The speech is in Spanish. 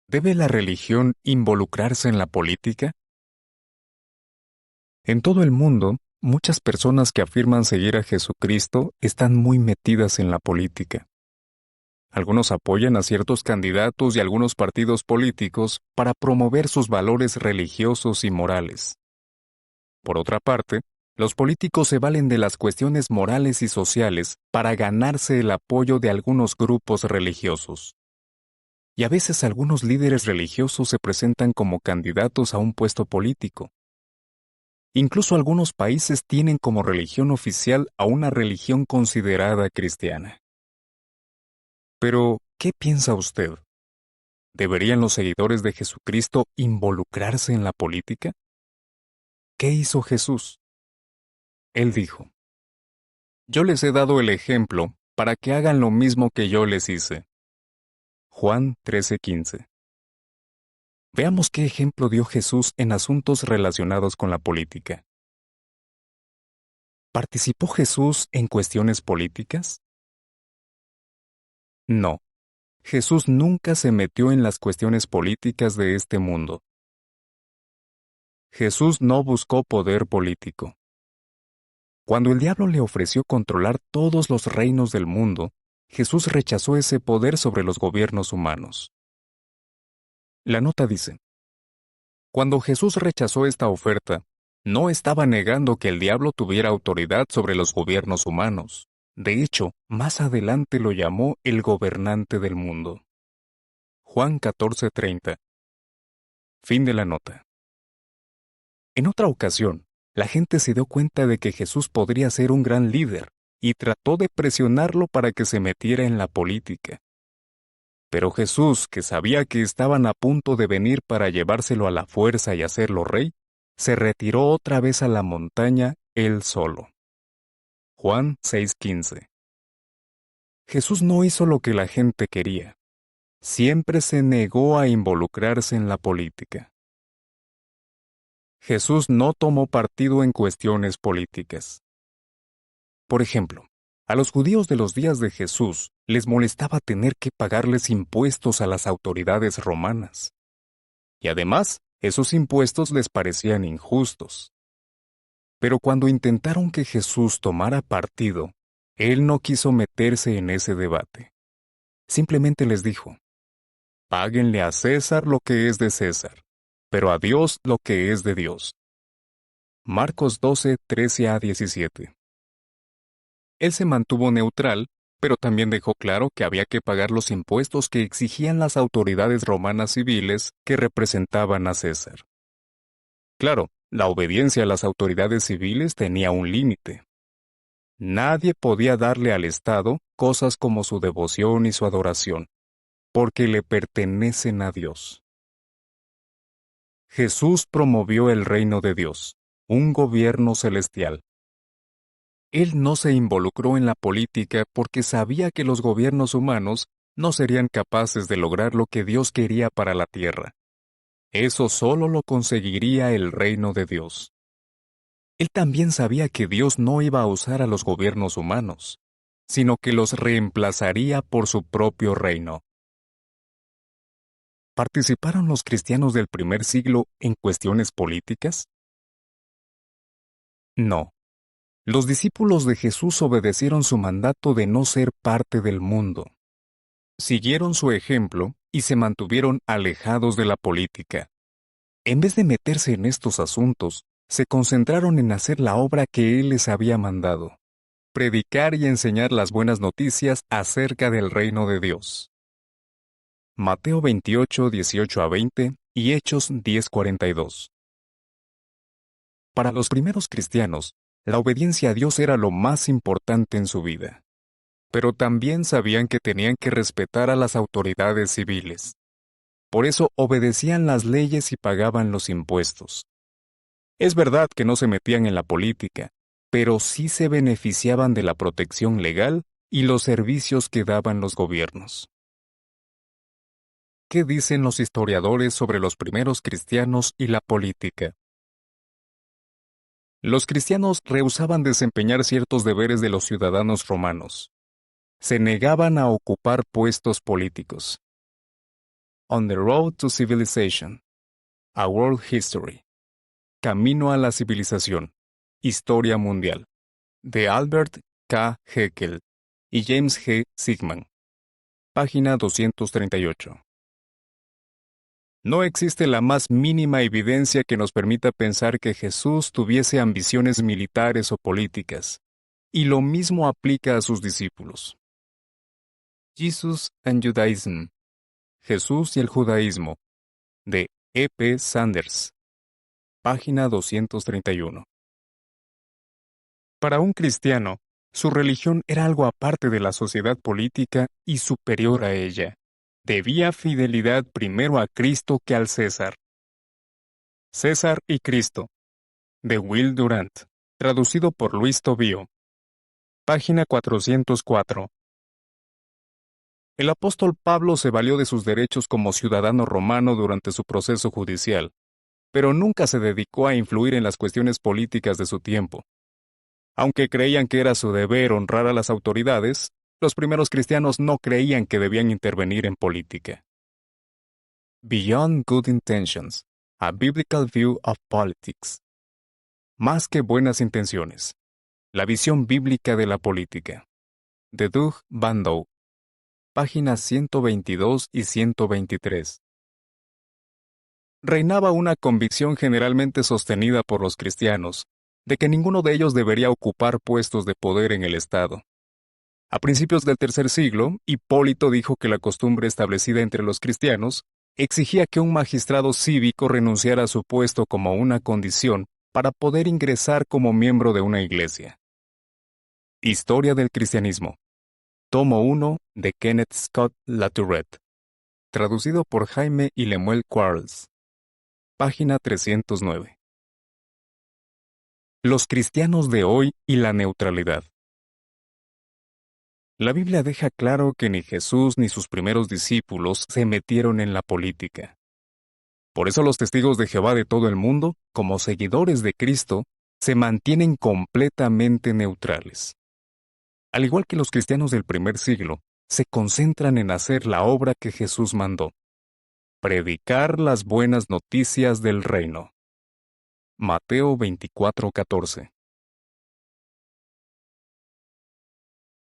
¿Debe la religión involucrarse en la política? En todo el mundo, muchas personas que afirman seguir a Jesucristo están muy metidas en la política. Algunos apoyan a ciertos candidatos y algunos partidos políticos para promover sus valores religiosos y morales. Por otra parte, los políticos se valen de las cuestiones morales y sociales para ganarse el apoyo de algunos grupos religiosos. Y a veces algunos líderes religiosos se presentan como candidatos a un puesto político. Incluso algunos países tienen como religión oficial a una religión considerada cristiana. Pero, ¿qué piensa usted? ¿Deberían los seguidores de Jesucristo involucrarse en la política? ¿Qué hizo Jesús? Él dijo: Yo les he dado el ejemplo para que hagan lo mismo que yo les hice. Juan 13:15. Veamos qué ejemplo dio Jesús en asuntos relacionados con la política. ¿Participó Jesús en cuestiones políticas? No. Jesús nunca se metió en las cuestiones políticas de este mundo. Jesús no buscó poder político. Cuando el diablo le ofreció controlar todos los reinos del mundo, Jesús rechazó ese poder sobre los gobiernos humanos. La nota dice: Cuando Jesús rechazó esta oferta, no estaba negando que el diablo tuviera autoridad sobre los gobiernos humanos. De hecho, más adelante lo llamó el gobernante del mundo. Juan 14:30. Fin de la nota. En otra ocasión, la gente se dio cuenta de que Jesús podría ser un gran líder y trató de presionarlo para que se metiera en la política. Pero Jesús, que sabía que estaban a punto de venir para llevárselo a la fuerza y hacerlo rey, se retiró otra vez a la montaña él solo. Juan 6:15. Jesús no hizo lo que la gente quería. Siempre se negó a involucrarse en la política. Jesús no tomó partido en cuestiones políticas. Por ejemplo, a los judíos de los días de Jesús les molestaba tener que pagarles impuestos a las autoridades romanas. Y además, esos impuestos les parecían injustos. Pero cuando intentaron que Jesús tomara partido, él no quiso meterse en ese debate. Simplemente les dijo: Páguenle a César lo que es de César, pero a Dios lo que es de Dios. Marcos 12:13-17. Él se mantuvo neutral, pero también dejó claro que había que pagar los impuestos que exigían las autoridades romanas civiles que representaban a César. Claro, la obediencia a las autoridades civiles tenía un límite. Nadie podía darle al Estado cosas como su devoción y su adoración, porque le pertenecen a Dios. Jesús promovió el reino de Dios, un gobierno celestial. Él no se involucró en la política porque sabía que los gobiernos humanos no serían capaces de lograr lo que Dios quería para la tierra. Eso solo lo conseguiría el reino de Dios. Él también sabía que Dios no iba a usar a los gobiernos humanos, sino que los reemplazaría por su propio reino. ¿Participaron los cristianos del primer siglo en cuestiones políticas? No. Los discípulos de Jesús obedecieron su mandato de no ser parte del mundo. Siguieron su ejemplo y se mantuvieron alejados de la política. En vez de meterse en estos asuntos, se concentraron en hacer la obra que Él les había mandado: predicar y enseñar las buenas noticias acerca del reino de Dios. Mateo 28:18-20 y Hechos 10:42. Para los primeros cristianos, la obediencia a Dios era lo más importante en su vida. Pero también sabían que tenían que respetar a las autoridades civiles. Por eso obedecían las leyes y pagaban los impuestos. Es verdad que no se metían en la política, pero sí se beneficiaban de la protección legal y los servicios que daban los gobiernos. ¿Qué dicen los historiadores sobre los primeros cristianos y la política? Los cristianos rehusaban desempeñar ciertos deberes de los ciudadanos romanos. Se negaban a ocupar puestos políticos. On the Road to Civilization. A World History. Camino a la Civilización. Historia Mundial. De Albert K. Haeckel y James G. Sigman. Página 238. No existe la más mínima evidencia que nos permita pensar que Jesús tuviese ambiciones militares o políticas, y lo mismo aplica a sus discípulos. Jesus and Judaism. Jesús y el judaísmo. De E. P. Sanders. Página 231. Para un cristiano, su religión era algo aparte de la sociedad política y superior a ella. Debía fidelidad primero a Cristo que al César. César y Cristo. De Will Durant. Traducido por Luis Tobío. Página 404. El apóstol Pablo se valió de sus derechos como ciudadano romano durante su proceso judicial, pero nunca se dedicó a influir en las cuestiones políticas de su tiempo. Aunque creían que era su deber honrar a las autoridades, los primeros cristianos no creían que debían intervenir en política. Beyond Good Intentions. A Biblical View of Politics. Más que buenas intenciones. La visión bíblica de la política. De Doug Bandow. Páginas 122 y 123. Reinaba una convicción generalmente sostenida por los cristianos, de que ninguno de ellos debería ocupar puestos de poder en el Estado. A principios del tercer siglo, Hipólito dijo que la costumbre establecida entre los cristianos exigía que un magistrado cívico renunciara a su puesto como una condición para poder ingresar como miembro de una iglesia. Historia del cristianismo. Tomo 1 de Kenneth Scott Latourette. Traducido por Jaime y Lemuel Quarles. Página 309. Los cristianos de hoy y la neutralidad. La Biblia deja claro que ni Jesús ni sus primeros discípulos se metieron en la política. Por eso los testigos de Jehová de todo el mundo, como seguidores de Cristo, se mantienen completamente neutrales. Al igual que los cristianos del primer siglo, se concentran en hacer la obra que Jesús mandó: predicar las buenas noticias del reino. Mateo 24:14.